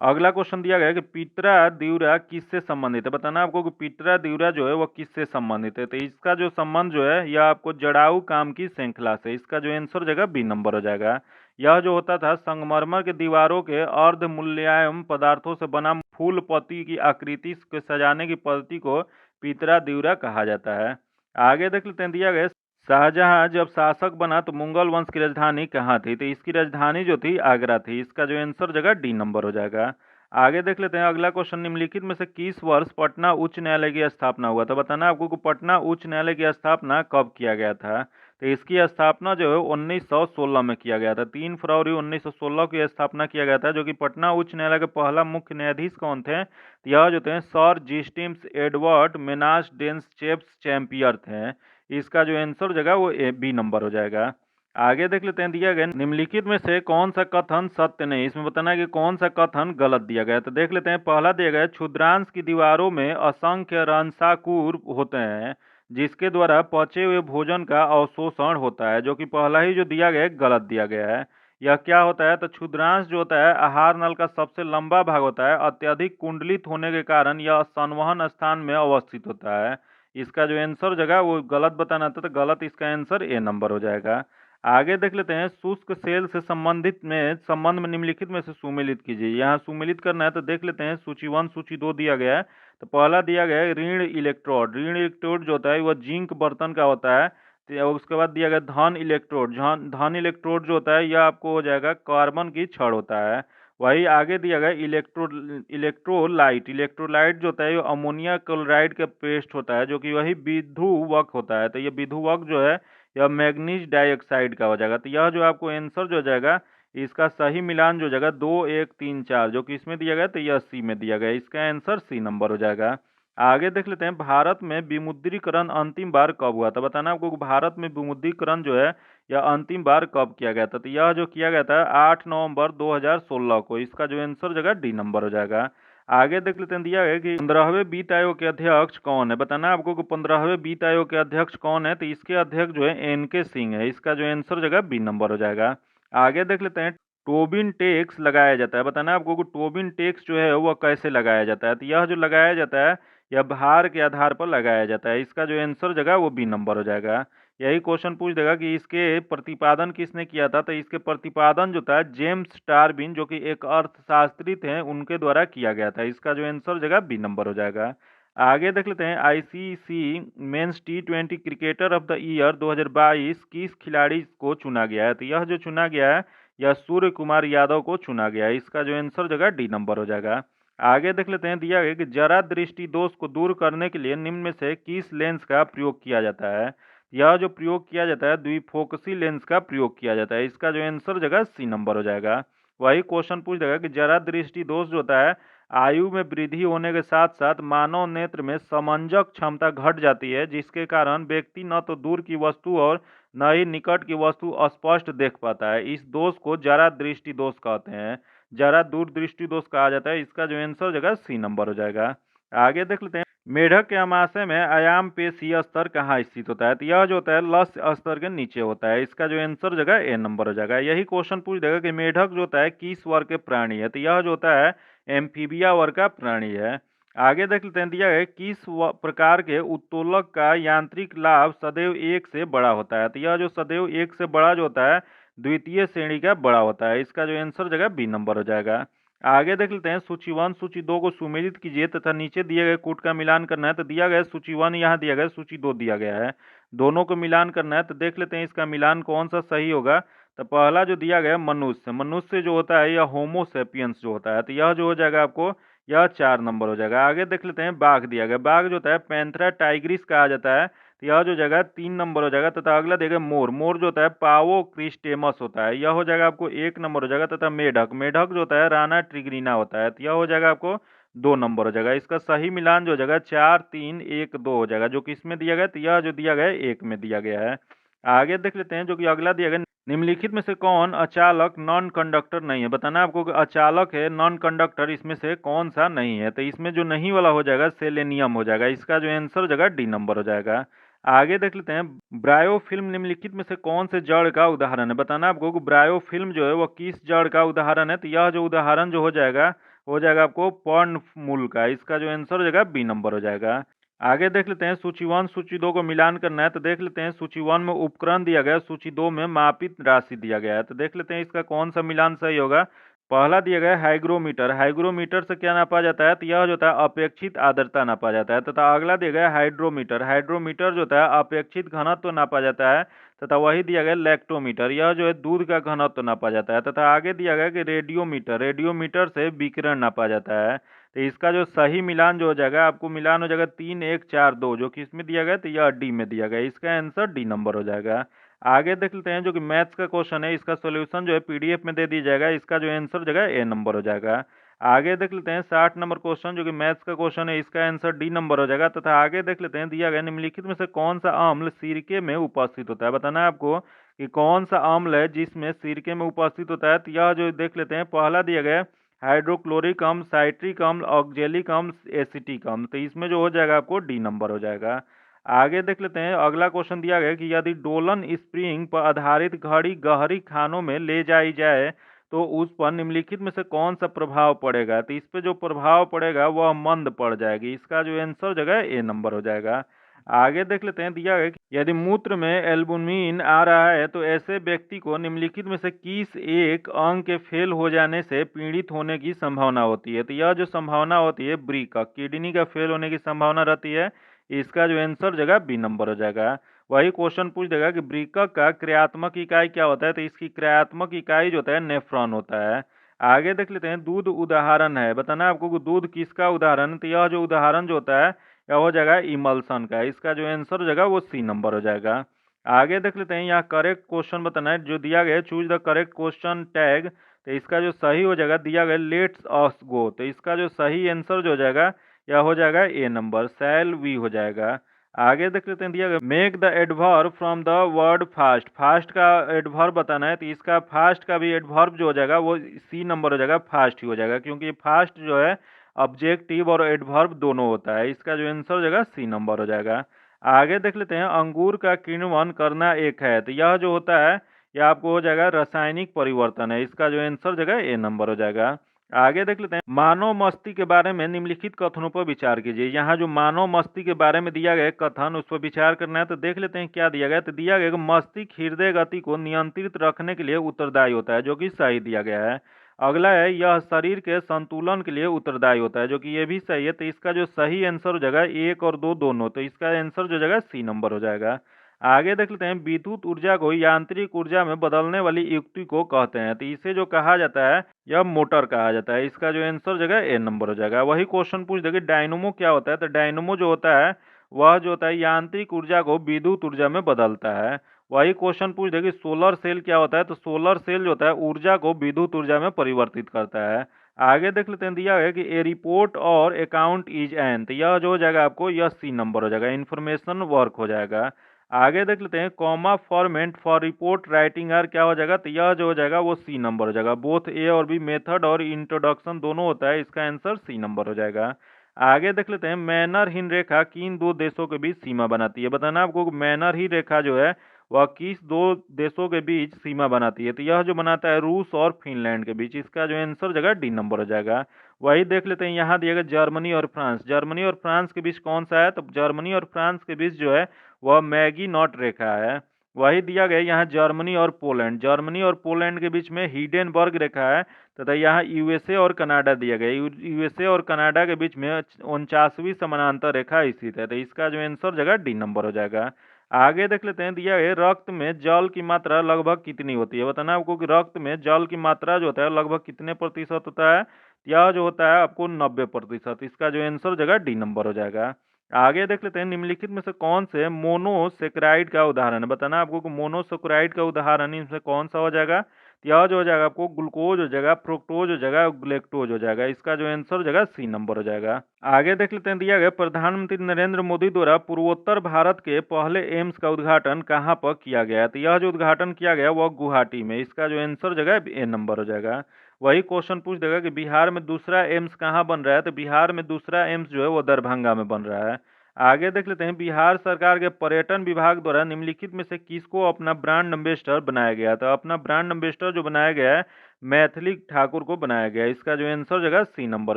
अगला क्वेश्चन दिया गया है कि पितरा द्यूरा किससे संबंधित है। बताना आपको कि पितरा द्यूरा जो है वो किससे संबंधित है, तो इसका जो संबंध जो है यह आपको जड़ाऊ काम की श्रृंखला से। इसका जो आंसर जगह बी नंबर हो जाएगा। यह जो होता था संगमरमर के दीवारों के अर्ध मूल्यायन पदार्थों से बना फूल पत्ती की आकृति के सजाने की पद्धति को पीतरा दिउरा कहा जाता है। आगे देख लेते हैं, दिया गया शाहजहां जब शासक बना तो मुगल वंश की राजधानी कहाँ थी? तो इसकी राजधानी जो थी आगरा थी। इसका जो आंसर जगह डी नंबर हो जाएगा। आगे देख लेते हैं अगला क्वेश्चन, निम्नलिखित में से किस वर्ष पटना उच्च न्यायालय की स्थापना हुआ? तो बताना आपको कि पटना उच्च न्यायालय की स्थापना कब किया गया था? तो इसकी स्थापना जो है 1916 में किया गया था। 3 फरवरी 1916 की स्थापना किया गया था। जो कि पटना उच्च न्यायालय के पहला मुख्य न्यायाधीश कौन थे? तो यह जो थे सर जस्टिस एडवर्ड मेनास डेंसचेप्स चैंपियर थे। इसका जो आंसर जगह वो बी नंबर हो जाएगा। आगे देख लेते हैं, दिया गया निम्नलिखित में से कौन सा कथन सत्य नहीं? इसमें बताना है कि कौन सा कथन गलत दिया गया है। तो देख लेते हैं, पहला दिया गया क्षुद्रांश की दीवारों में असंख्य रंसाकूर होते हैं जिसके द्वारा पचे हुए भोजन का अवशोषण होता है। जो कि पहला ही जो दिया गया है गलत दिया गया है। यह क्या होता है? तो क्षुद्रांश जो होता है आहार नल का सबसे लंबा भाग होता है। अत्यधिक कुंडलित होने के कारण यह संवहन स्थान में अवस्थित होता है। इसका जो आंसर जगह वो गलत बताना था, तो गलत इसका आंसर ए नंबर हो जाएगा। आगे देख लेते हैं, शुष्क सेल से संबंध में निम्नलिखित में से सुमेलित कीजिए। यहाँ सुमेलित करना है तो देख लेते हैं, सूची 1 सूची 2 दिया गया है। तो पहला दिया गया है ऋण इलेक्ट्रोड। ऋण इलेक्ट्रोड जो होता है वह जिंक बर्तन का होता है। तो उसके बाद दिया गया धन इलेक्ट्रोड। धन इलेक्ट्रोड जो होता है यह आपको हो जाएगा कार्बन की छड़ होता है। वही आगे दिया गया इलेक्ट्रोलाइट। इलेक्ट्रोलाइट जो होता है ये अमोनिया क्लोराइड का पेस्ट होता है। जो कि वही विधुवक होता है। तो ये विधुवक जो है यह मैग्नीज डाइऑक्साइड का हो जाएगा। तो यह जो आपको आंसर जो हो जाएगा इसका सही मिलान जो जाएगा 2 1 3 4 जो कि इसमें दिया गया तो यह सी में दिया गया। इसका आंसर सी नंबर हो जाएगा। आगे देख लेते हैं, भारत में विमुद्रीकरण अंतिम बार कब हुआ था? बताना आपको कि भारत में विमुद्रीकरण जो है यह अंतिम बार कब किया गया था? तो यह जो किया गया था 8 नवंबर 2016 को। इसका जो आंसर जगह डी नंबर हो जाएगा। आगे देख लेते हैं, दिया गया कि 15वें वित्त आयोग के अध्यक्ष कौन है? बताना आपको कि 15वें वित्त आयोग के अध्यक्ष कौन है? तो इसके अध्यक्ष जो है एन.के. सिंह है। इसका जो आंसर जगह बी नंबर हो जाएगा। आगे देख लेते हैं, टोबिन टैक्स लगाया जाता है। बताना आपको कि टोबिन टैक्स जो है वह कैसे लगाया जाता है? तो यह जो लगाया जाता है यह भार के आधार पर लगाया जाता है। इसका जो आंसर जगह वो बी नंबर हो जाएगा। यही क्वेश्चन पूछ देगा कि इसके प्रतिपादन किसने किया था? तो इसके प्रतिपादन जो था जेम्स टार्बिन जो कि एक अर्थशास्त्री थे उनके द्वारा किया गया था। इसका जो आंसर जगह बी नंबर हो जाएगा। आगे देख लेते हैं, ICC men's T20 cricketer of the year 2022 किस खिलाड़ी को चुना गया है? तो यह जो चुना गया है यह सूर्य कुमार यादव को चुना गया है। इसका जो आंसर जगह डी नंबर हो जाएगा। आगे देख लेते हैं, दिया गया कि जरा दृष्टि दोष को दूर करने के लिए निम्न में से किस लेंस का प्रयोग किया जाता है? यह जो प्रयोग किया जाता है द्विफोकसी लेंस का प्रयोग किया जाता है। इसका जो आंसर जगह सी नंबर हो जाएगा। वही क्वेश्चन पूछ देगा कि जरा दृष्टि दोष जो होता है आयु में वृद्धि होने के साथ साथ मानव नेत्र में समंजक क्षमता घट जाती है जिसके कारण व्यक्ति न तो दूर की वस्तु और न ही निकट की वस्तु स्पष्ट देख पाता है। इस दोष को जरा दृष्टि दोष कहते हैं। जरा दूर दृष्टि दोष कहा जाता है। इसका जो आंसर जगह सी नंबर हो जाएगा। आगे देख लेते हैं, मेढक के आमाशय में आयाम पेशीय स्तर कहाँ स्थित होता है? तो यह जो होता है लस्य स्तर के नीचे होता है। इसका जो आंसर जगह ए नंबर हो जाएगा। यही क्वेश्चन पूछ देगा कि मेढक जो होता है किस वर्ग के प्राणी है? तो यह जो होता है एम्फीबिया वर्ग का प्राणी है। आगे देख लेते हैं, दिया है किस प्रकार के उत्तोलक का यांत्रिक लाभ सदैव 1 से बड़ा होता है? तो यह जो सदैव 1 से बड़ा जो होता है द्वितीय श्रेणी का बड़ा होता है। इसका जो आंसर जगह बी नंबर हो जाएगा। आगे देख लेते हैं, सूची 1 सूची 2 को सुमेलित कीजिए तथा नीचे दिए गए कूट का मिलान करना है। तो दिया गया सूची 1 यहाँ दिया गया, सूची 2 दिया गया है। दोनों को मिलान करना है। तो देख लेते हैं इसका मिलान कौन सा सही होगा। तो पहला जो दिया गया मनुष्य, मनुष्य जो होता है यह होमोसेपियंस जो होता है। तो यह जो हो जाएगा आपको यह 4 नंबर हो जाएगा। आगे देख लेते हैं, बाघ दिया गया। बाघ जो होता है पैंथरा टाइग्रिस कहा जाता है। तो यह जो जगह 3 नंबर हो जाएगा। तथा अगला देगा मोर। मोर जो होता है पावो क्रिस्टेमस होता है। यह हो जाएगा आपको 1 नंबर हो जाएगा। तथा मेढक, मेढक जो होता है राना ट्रिग्रिना होता है। तो यह हो जाएगा आपको 2 नंबर हो जाएगा। इसका सही मिलान जो हो जाएगा 4 3 1 2 हो जाएगा। जो कि इसमें दिया गया, तो यह जो दिया गया 1 में दिया गया है। आगे देख लेते हैं, जो कि अगला दिया गया, निम्नलिखित में से कौन अचालक नॉन कंडक्टर नहीं है? बताना आपको कि अचालक है नॉन कंडक्टर इसमें से कौन सा नहीं है? तो इसमें जो नहीं वाला हो जाएगा सेलेनियम हो जाएगा। इसका जो आंसर जगह डी नंबर हो जाएगा। आगे देख लेते हैं, ब्रायोफिल्म निम्नलिखित में से कौन से जड़ का उदाहरण है? बताना आपको कि ब्रायोफिल्म जो है वो किस जड़ का उदाहरण है? तो यह जो उदाहरण जो हो जाएगा आपको पर्णमूल का। इसका जो आंसर हो जाएगा बी नंबर हो जाएगा। आगे देख लेते हैं सूची 1 सूची 2 को मिलान करना है, तो देख लेते हैं सूची 1 में उपकरण दिया गया है, सूची 2 में मापित राशि दिया गया है। तो देख लेते हैं इसका कौन सा मिलान सही होगा। पहला दिया गया है हाइग्रोमीटर। हाइग्रोमीटर से क्या नापा जाता है, तो यह जो होता है अपेक्षित आर्द्रता नापा जाता है। तथा अगला दिया गया है हाइड्रोमीटर। हाइड्रोमीटर जो होता है अपेक्षित घनत्व नापा जाता है। तथा वही दिया गया है लैक्टोमीटर, यह जो है दूध का घनत्व नापा जाता है। तथा आगे दिया गया है कि रेडियोमीटर। रेडियोमीटर से विकिरण नापा जाता है। तो इसका जो सही मिलान जो हो जाएगा, आपको मिलान हो जाएगा 3 1 4 2, जो कि इसमें दिया गया है, तो यह डी में दिया गया है। इसका आंसर डी नंबर हो जाएगा। आगे देख लेते हैं जो कि मैथ्स का क्वेश्चन है, इसका सॉल्यूशन जो है पीडीएफ में दे दिया जाएगा। इसका जो आंसर हो जाएगा ए नंबर हो जाएगा। आगे देख लेते हैं 60 नंबर क्वेश्चन, जो कि मैथ्स का क्वेश्चन है, इसका आंसर डी नंबर हो जाएगा। तथा आगे देख लेते हैं दिया गया निम्नलिखित में से कौन सा अम्ल सिरके में उपस्थित होता है। बताना है आपको कि कौन सा अम्ल है जिसमें सिरके में उपस्थित होता है। तो यह जो देख लेते हैं, पहला दिया गया है हाइड्रोक्लोरिक अम्ल, साइट्रिक अम्ल, ऑक्जेलिक अम्ल, एसिटिक अम्ल। तो इसमें जो हो जाएगा आपको डी नंबर हो जाएगा। आगे देख लेते हैं अगला क्वेश्चन दिया गया है कि यदि डोलन स्प्रिंग पर आधारित घड़ी गहरी खानों में ले जाई जाए तो उस पर निम्नलिखित में से कौन सा प्रभाव पड़ेगा। तो इस पे जो प्रभाव पड़ेगा वह मंद पड़ जाएगी। इसका जो आंसर हो जाएगा ए नंबर हो जाएगा। आगे देख लेते हैं दिया गया कि यदि मूत्र में एल्बुमिन आ रहा है तो ऐसे व्यक्ति को निम्नलिखित में से किस एक अंग के फेल हो जाने से पीड़ित होने की संभावना होती है। तो यह जो संभावना होती है ब्री का, किडनी का फेल होने की संभावना रहती है। इसका जो आंसर जगह बी नंबर हो जाएगा। वही क्वेश्चन पूछ देगा कि ब्रीकक का क्रियात्मक इकाई क्या होता है। तो इसकी क्रियात्मक इकाई जो होता है नेफ्रॉन होता है। आगे देख लेते हैं दूध उदाहरण है। बताना है आपको कि दूध किसका उदाहरण है। तो यह जो उदाहरण जो होता है यह हो जाएगा इमल्सन का। इसका जो आंसर हो जाएगा वो सी नंबर हो जाएगा। आगे देख लेते हैं यहाँ करेक्ट क्वेश्चन बताना है जो दिया गया है, choose the correct question tag. तो इसका जो सही हो जाएगा दिया गया लेट्स अस गो। तो इसका जो सही आंसर जो हो जाएगा यह हो जाएगा ए नंबर, शैल वी हो जाएगा। आगे देख लेते हैं दिया गया make the adverb from the word fast. Fast का एडवर्ब बताना है, तो इसका फास्ट का भी एडवर्ब जो हो जाएगा वो सी नंबर हो जाएगा, फास्ट ही हो जाएगा, क्योंकि फास्ट जो है ऑब्जेक्टिव और एडवर्ब दोनों होता है। इसका जो आंसर हो जाएगा सी नंबर हो जाएगा। आगे देख लेते हैं अंगूर का किण्वन करना एक है। तो यह जो होता है यह आपको हो जाएगा रासायनिक परिवर्तन है। इसका जो आंसर हो जाएगा ए नंबर हो जाएगा। आगे देख लेते हैं मानव मस्ती के बारे में निम्नलिखित कथनों पर विचार कीजिए। यहाँ जो मानव मस्ती के बारे में दिया गया है कथन, उस पर विचार करना है। तो देख लेते हैं क्या दिया गया है। तो दिया गया कि मस्तिष्क हृदय गति को नियंत्रित रखने के लिए उत्तरदायी होता है, जो कि सही दिया गया है। अगला है यह शरीर के संतुलन के लिए उत्तरदायी होता है, जो कि ये भी सही है। तो इसका जो सही आंसर हो जाएगा 1 और 2 दोनों। तो इसका आंसर जो जाएगा सी नंबर हो जाएगा। आगे देख लेते हैं विद्युत ऊर्जा को यांत्रिक ऊर्जा में बदलने वाली युक्ति को कहते हैं। तो इसे जो कहा जाता है यह मोटर कहा जाता है। इसका जो आंसर जगह ए नंबर हो जाएगा। वही क्वेश्चन पूछ देगा डायनोमो क्या होता है। तो डायनोमो जो होता है वह जो होता है यांत्रिक ऊर्जा को विद्युत ऊर्जा में बदलता है। वही क्वेश्चन पूछ देगा सोलर सेल क्या होता है। तो सोलर सेल जो होता है ऊर्जा को विद्युत ऊर्जा में परिवर्तित करता है। आगे देख लेते हैं दिया है कि ए रिपोर्ट और अकाउंट इज एन। तो यह जो हो जाएगा आपको यह सी नंबर हो जाएगा, इन्फॉर्मेशन वर्क हो जाएगा। आगे देख लेते हैं comma format for report writing are क्या हो जाएगा। तो यह जो हो जाएगा वो सी नंबर हो जाएगा। बोथ ए और बी मेथड और इंट्रोडक्शन दोनों होता है। इसका आंसर सी नंबर हो जाएगा। आगे देख लेते हैं मैनरहीन रेखा किन दो देशों के बीच सीमा बनाती है। बताना आपको मैनरहीन रेखा जो है वह किस दो देशों के बीच सीमा बनाती है। तो यह जो बनाता है रूस और फिनलैंड के बीच। इसका जो आंसर जगह डी नंबर हो जाएगा। वही देख लेते हैं यहाँ दिया गया जर्मनी और फ्रांस। जर्मनी और फ्रांस के बीच कौन सा है। तो जर्मनी और फ्रांस के बीच जो है वह मैगी नॉट रेखा है। वही दिया गया यहाँ जर्मनी और पोलैंड। जर्मनी और पोलैंड के बीच में हिडेनबर्ग रेखा है तथा यहाँ यूएसए और कनाडा दिया गया। यूएसए और कनाडा के बीच में 49वीं समानांतर रेखा स्थित है। तो इसका जो आंसर जगह डी नंबर हो जाएगा। आगे देख लेते हैं दिया है रक्त में जल की मात्रा लगभग कितनी होती है। बताना आपको कि रक्त में जल की मात्रा जो होता है लगभग कितने प्रतिशत होता है। यह जो होता है आपको 90%। इसका जो आंसर जगह डी नंबर हो जाएगा। आगे देख लेते हैं निम्नलिखित में से कौन से मोनोसेक्राइड का उदाहरण है। बताना आपको कि मोनोसेक्राइड का उदाहरण इनमें कौन सा हो जाएगा। तो यह जो हो जाएगा आपको ग्लूकोज हो जाएगा, फ्रुक्टोज हो जाएगा, ग्लेक्टोज हो जाएगा। इसका जो आंसर हो जाएगा सी नंबर हो जाएगा। आगे देख लेते हैं दिया गया प्रधानमंत्री नरेंद्र मोदी द्वारा पूर्वोत्तर भारत के पहले एम्स का उद्घाटन कहाँ पर किया गया। तो यह जो उद्घाटन किया गया वह गुवाहाटी में। इसका जो आंसर जगह ए नंबर हो जाएगा। वही क्वेश्चन पूछ देगा कि बिहार में दूसरा एम्स कहाँ बन रहा है। तो बिहार में दूसरा एम्स जो है वो दरभंगा में बन रहा है। आगे देख लेते हैं बिहार सरकार के पर्यटन विभाग द्वारा निम्नलिखित में से किसको अपना ब्रांड एम्बेसडर बनाया गया। तो अपना ब्रांड एम्बेसडर जो बनाया गया है मैथिली ठाकुर को बनाया गया है। इसका जो आंसर जगह सी नंबर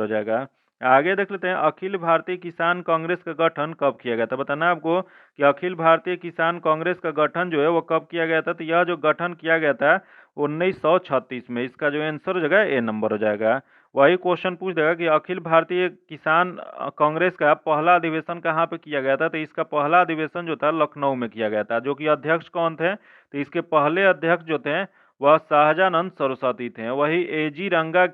हो जाएगा। आगे देख लेते हैं, अखिल भारतीय किसान कांग्रेस का गठन कब किया गया था। बताना है आपको कि अखिल भारतीय किसान कांग्रेस का गठन जो है वो कब किया गया था। तो यह जो गठन किया गया था 1936 में। इसका जो आंसर हो जाएगा ए नंबर हो जाएगा। वही क्वेश्चन पूछ देगा कि अखिल भारतीय किसान कांग्रेस का पहला अधिवेशन कहाँ पे किया गया था। तो इसका पहला अधिवेशन जो था लखनऊ में किया गया था। जो कि अध्यक्ष कौन थे, तो इसके पहले अध्यक्ष जो थे वह शाहजानंद सरस्वती थे। वही एजी रंगा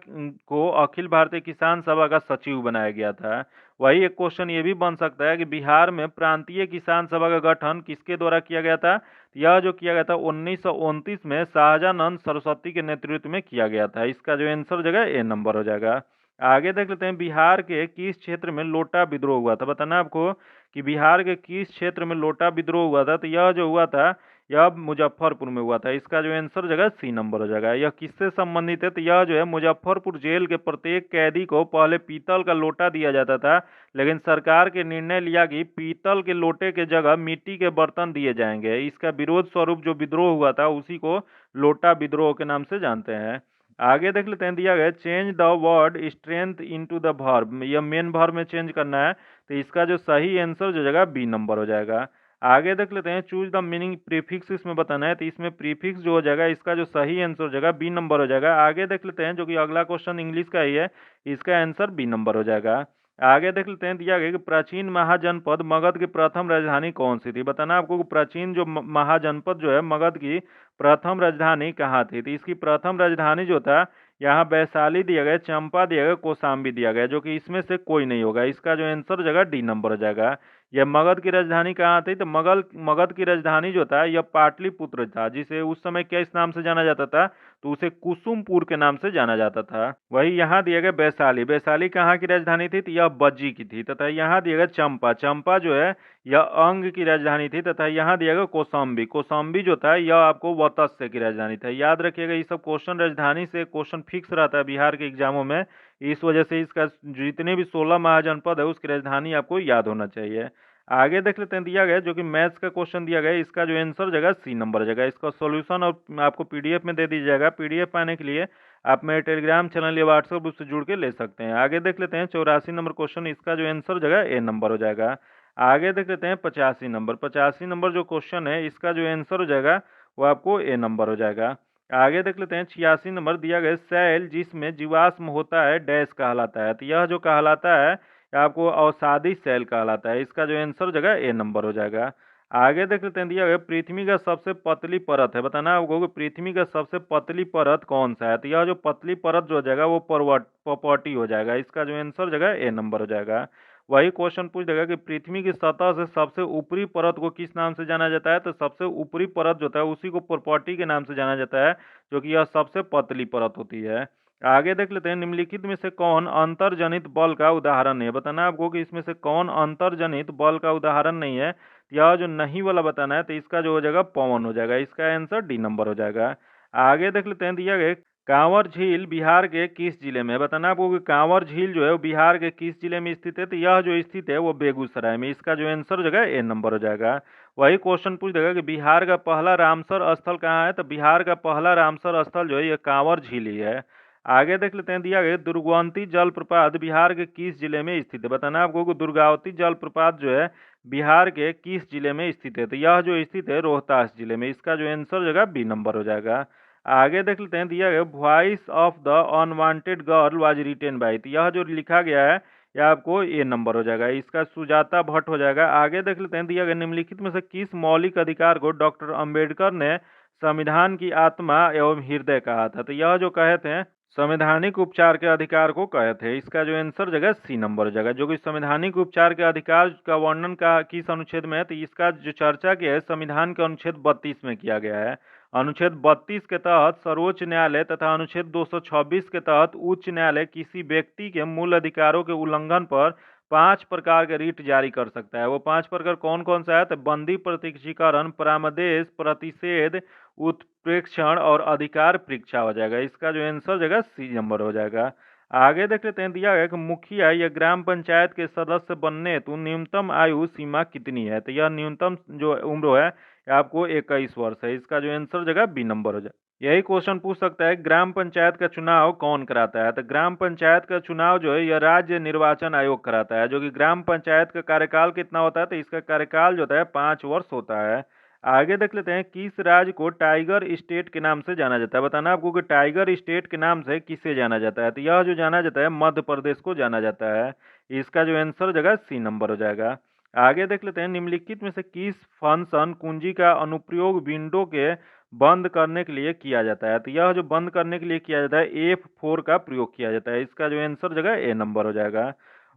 को अखिल भारतीय किसान सभा का सचिव बनाया गया था। वही एक क्वेश्चन ये भी बन सकता है कि बिहार में प्रांतीय किसान सभा का गठन किसके द्वारा किया गया था। यह जो किया गया था 1929 में शाहजानंद सरस्वती के नेतृत्व में किया गया था। इसका जो आंसर हो जाएगा ए नंबर हो जाएगा। आगे देख लेते हैं, बिहार के किस क्षेत्र में लोटा विद्रोह हुआ था। बताना आपको कि बिहार के किस क्षेत्र में लोटा विद्रोह हुआ था। तो यह जो हुआ था यह मुजफ्फरपुर में हुआ था। इसका जो आंसर हो जाएगा सी नंबर हो जाएगा। यह किससे संबंधित है, तो यह जो है मुजफ्फरपुर जेल के प्रत्येक कैदी को पहले पीतल का लोटा दिया जाता था, लेकिन सरकार के निर्णय लिया कि पीतल के लोटे के जगह मिट्टी के बर्तन दिए जाएंगे। इसका विरोध स्वरूप जो विद्रोह हुआ था उसी को लोटा विद्रोह के नाम से जानते हैं। आगे देख लेते हैं, दिया गया change the word strength into the verb. यह मेन वर्ब में चेंज करना है। तो इसका जो सही आंसर जो जाएगा बी नंबर हो जाएगा। आगे देख लेते हैं, चूज द मीनिंग प्रीफिक्स इसमें बताना है। तो इसमें प्रीफिक्स जो हो जाएगा इसका जो सही आंसर हो जाएगा बी नंबर हो जाएगा। आगे देख लेते हैं, जो कि अगला क्वेश्चन इंग्लिश का ही है, इसका आंसर बी नंबर हो जाएगा। आगे देख लेते हैं, दिया गया कि प्राचीन महाजनपद मगध की प्रथम राजधानी कौन सी थी। बताना आपको कि प्राचीन जो महाजनपद जो है मगध की प्रथम राजधानी कहाँ थी। तो इसकी प्रथम राजधानी जो था यहाँ वैशाली दिया गया, चंपा दिया गया, कौशाम्बी दिया गया, जो कि इसमें से कोई नहीं होगा। इसका जो आंसर हो जाएगा डी नंबर हो जाएगा। यह मगध की राजधानी कहाँ थी, तो मगध की राजधानी जो था यह पाटलिपुत्र था, जिसे उस समय क्या इस नाम से जाना जाता था, तो उसे कुसुमपुर के नाम से जाना जाता था। वही यहाँ दिया गया वैशाली। वैशाली कहाँ की राजधानी थी, तो यह बज्जी की थी। तथा यहाँ दिया गया चंपा। चंपा जो है यह अंग की राजधानी थी। तथा यहाँ दिया गया कौशाम्बी। कौशाम्बी जो था यह आपको वत्स्य की राजधानी था। याद रखिएगा, ये सब क्वेश्चन राजधानी से क्वेश्चन फिक्स रहता है बिहार के एग्जामों में। इस वजह से इसका जितने भी 16 महाजनपद है उसकी राजधानी आपको याद होना चाहिए। आगे देख लेते हैं, दिया गया जो कि मैथ्स का क्वेश्चन दिया गया है, इसका जो आंसर जाएगा सी नंबर हो जाएगा। इसका सॉल्यूशन और आपको पीडीएफ में दे दिया जाएगा। पीडीएफ पाने के लिए आप मेरे टेलीग्राम चैनल या व्हाट्सएप ग्रुप से जुड़ के ले सकते हैं। आगे देख लेते हैं 84 नंबर क्वेश्चन, इसका जो आंसर जाएगा ए नंबर हो जाएगा। आगे देख लेते हैं 85 नंबर। 85 नंबर जो क्वेश्चन है इसका जो आंसर हो जाएगा वो आपको ए नंबर हो जाएगा। आगे देख लेते हैं 86 नंबर, दिया गया सेल जिसमें जीवाश्म होता है डैश कहलाता है। तो यह जो कहलाता है आपको अवसादी सेल कहलाता है। इसका जो आंसर हो जाएगा ए नंबर हो जाएगा। आगे देख लेते हैं, दिया गया पृथ्वी का सबसे पतली परत है। बताना आपको कि पृथ्वी का सबसे पतली परत कौन सा है। तो यह जो पतली परत जो हो जाएगा वो प्रॉपर्टी हो जाएगा। इसका जो आंसर हो जाएगा ए नंबर हो जाएगा। वही क्वेश्चन पूछ देगा कि पृथ्वी की सतह से सबसे ऊपरी परत को किस नाम से जाना जाता है। तो सबसे ऊपरी परत जो होता है उसी को प्रॉपर्टी के नाम से जाना जाता है, जो कि यह सबसे पतली परत होती है। आगे देख लेते हैं, निम्नलिखित में से कौन अंतर्जनित बल का उदाहरण है। बताना आपको कि इसमें से कौन अंतर्जनित बल का उदाहरण नहीं है। यह जो नहीं वाला बताना है, तो इसका जो हो जाएगा पवन हो जाएगा। इसका आंसर डी नंबर हो जाएगा। आगे देख लेते हैं, दिया गया कांवर झील बिहार के किस जिले में है। बताना आपको कि कांवर झील जो है वो बिहार के किस जिले में स्थित है। तो यह जो स्थित है वो बेगूसराय में। इसका जो आंसर हो जाएगा ए नंबर हो जाएगा। वही क्वेश्चन पूछ देगा कि बिहार का पहला रामसर स्थल कहाँ है। तो बिहार का पहला रामसर स्थल जो है ये कांवर झील ही है। आगे देख लेते हैं, दिया गया दुर्गावती जलप्रपात बिहार के किस जिले में स्थित है। बताना आपको कि दुर्गावती जलप्रपात जो है बिहार के किस जिले में स्थित है। तो यह जो स्थित है रोहतास जिले में। इसका जो आंसर हो जाएगा बी नंबर हो जाएगा। आगे देख लेते हैं, दिया गया voice of the unwanted girl was written by. तो यह जो लिखा गया है यह आपको ए नंबर हो जाएगा। इसका सुजाता भट्ट हो जाएगा। आगे देख लेते हैं, दिया गया निम्नलिखित में से किस मौलिक अधिकार को डॉक्टर अंबेडकर ने संविधान की आत्मा एवं हृदय कहा था। तो यह जो कहे थे संवैधानिक उपचार के अधिकार को कहे थे। इसका जो आंसर जगह सी नंबर हो जाएगा। जो कि संवैधानिक उपचार के अधिकार का वर्णन का किस अनुच्छेद में है, तो इसका जो चर्चा किया है संविधान के अनुच्छेद 32 में किया गया है। अनुच्छेद 32 के तहत सर्वोच्च न्यायालय तथा अनुच्छेद 226 के तहत उच्च न्यायालय किसी व्यक्ति के मूल अधिकारों के उल्लंघन पर 5 प्रकार के रीट जारी कर सकता है। वो 5 प्रकार कौन कौन सा है, तो बंदी प्रत्यक्षीकरण, परामर्श, प्रतिषेध, उत्प्रेक्षण और अधिकार परीक्षा हो जाएगा। इसका जो आंसर जाएगा सी नंबर हो जाएगा। आगे देख लेते हैं, दिया गया कि मुखिया या ग्राम पंचायत के सदस्य बनने हेतु न्यूनतम आयु सीमा कितनी है। तो यह न्यूनतम जो उम्र है आपको 21 वर्ष है। इसका जो आंसर जगह बी नंबर हो जाए। यही क्वेश्चन पूछ सकता है, ग्राम पंचायत का चुनाव कौन कराता है? तो ग्राम पंचायत का चुनाव जो है यह राज्य निर्वाचन आयोग कराता है, जो कि ग्राम पंचायत का कार्यकाल कितना होता है? तो इसका कार्यकाल जो होता है 5 वर्ष होता है। आगे देख लेते हैं, किस राज्य को टाइगर स्टेट के नाम से जाना जाता है? बताना आपको कि टाइगर स्टेट के नाम से किसे जाना जाता है? तो यह जो जाना जाता है मध्य प्रदेश को जाना जाता है। इसका जो आंसर हो जाएगा सी नंबर हो जाएगा। आगे देख लेते हैं, निम्नलिखित में से किस फंक्शन कुंजी का अनुप्रयोग विंडो के बंद करने के लिए किया जाता है? तो यह जो बंद करने के लिए किया जाता है F4 का प्रयोग किया जाता है। इसका जो आंसर जगह ए नंबर हो जाएगा।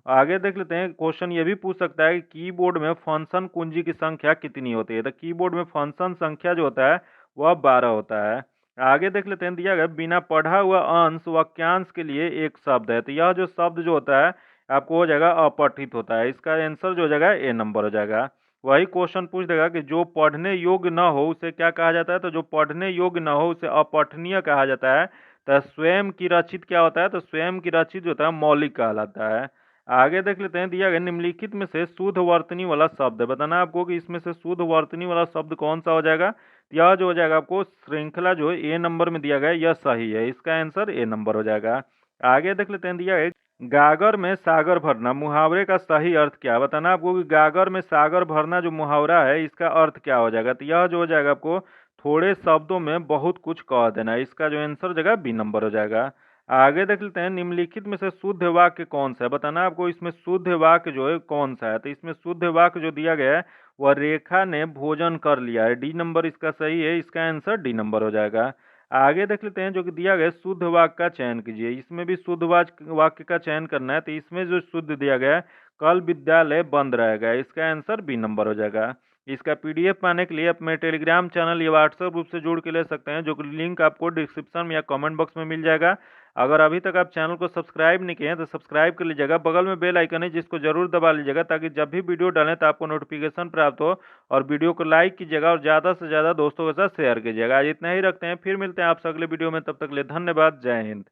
आगे देख लेते हैं, क्वेश्चन ये भी पूछ सकता है कि कीबोर्ड में फंक्शन कुंजी की संख्या कितनी होती है? तो कीबोर्ड में फंक्शन संख्या जो होता है वह 12 होता है। आगे देख लेते हैं, दिया गया बिना पढ़ा हुआ अंश वाक्यांश के लिए एक शब्द है। तो यह जो शब्द जो होता है आपको हो जाएगा अपठित होता है। इसका आंसर जो हो जाएगा ए नंबर हो जाएगा। वही क्वेश्चन पूछ देगा कि जो पढ़ने योग्य न हो उसे क्या कहा जाता है? तो जो पढ़ने योग्य न हो उसे अपठनीय कहा जाता है। तो स्वयं की रचित क्या होता है? तो स्वयं की रचित जो होता है मौलिक कहलाता है। आगे देख लेते हैं, दिया गया निम्नलिखित में से शुद्ध वर्तनी वाला शब्द है। बताना आपको कि इसमें से शुद्ध वर्तनी वाला शब्द कौन सा हो जाएगा? यह जो हो जाएगा आपको श्रृंखला जो है ए नंबर में दिया गया है, यह सही है। इसका आंसर ए नंबर हो जाएगा। आगे देख लेते हैं, दिया है गागर में सागर भरना मुहावरे का सही अर्थ क्या है? बताना आपको कि गागर में सागर भरना जो मुहावरा है इसका अर्थ क्या हो जाएगा? तो यह जो हो जाएगा आपको थोड़े शब्दों में बहुत कुछ कह देना। इसका जो आंसर हो जाएगा बी नंबर हो जाएगा। आगे देख लेते हैं, निम्नलिखित में से शुद्ध वाक्य कौन सा है? बताना आपको इसमें शुद्ध वाक्य जो है कौन सा है? तो इसमें शुद्ध वाक्य जो दिया गया है वह रेखा ने भोजन कर लिया है। डी नंबर इसका सही है। इसका आंसर डी नंबर हो जाएगा। आगे देख लेते हैं, जो कि दिया गया है शुद्ध वाक्य का चयन कीजिए। इसमें भी शुद्ध वाक्य का चयन करना है। तो इसमें जो शुद्ध दिया गया है कल विद्यालय बंद रहेगा। इसका आंसर बी नंबर हो जाएगा। इसका पीडीएफ पाने के लिए आप मेरे टेलीग्राम चैनल या व्हाट्सएप ग्रुप से जुड़ के ले सकते हैं, जो कि लिंक आपको डिस्क्रिप्शन में या कमेंट बॉक्स में मिल जाएगा। अगर अभी तक आप चैनल को सब्सक्राइब नहीं किए हैं तो सब्सक्राइब कर लीजिएगा। बगल में बेल आइकन है जिसको जरूर दबा लीजिएगा, ताकि जब भी वीडियो डालें तो आपको नोटिफिकेशन प्राप्त हो। और वीडियो को लाइक कीजिएगा और ज़्यादा से ज़्यादा दोस्तों के साथ शेयर कीजिएगा। आज इतना ही रखते हैं, फिर मिलते हैं आपसे अगले वीडियो में। तब तक के लिए धन्यवाद। जय हिंद।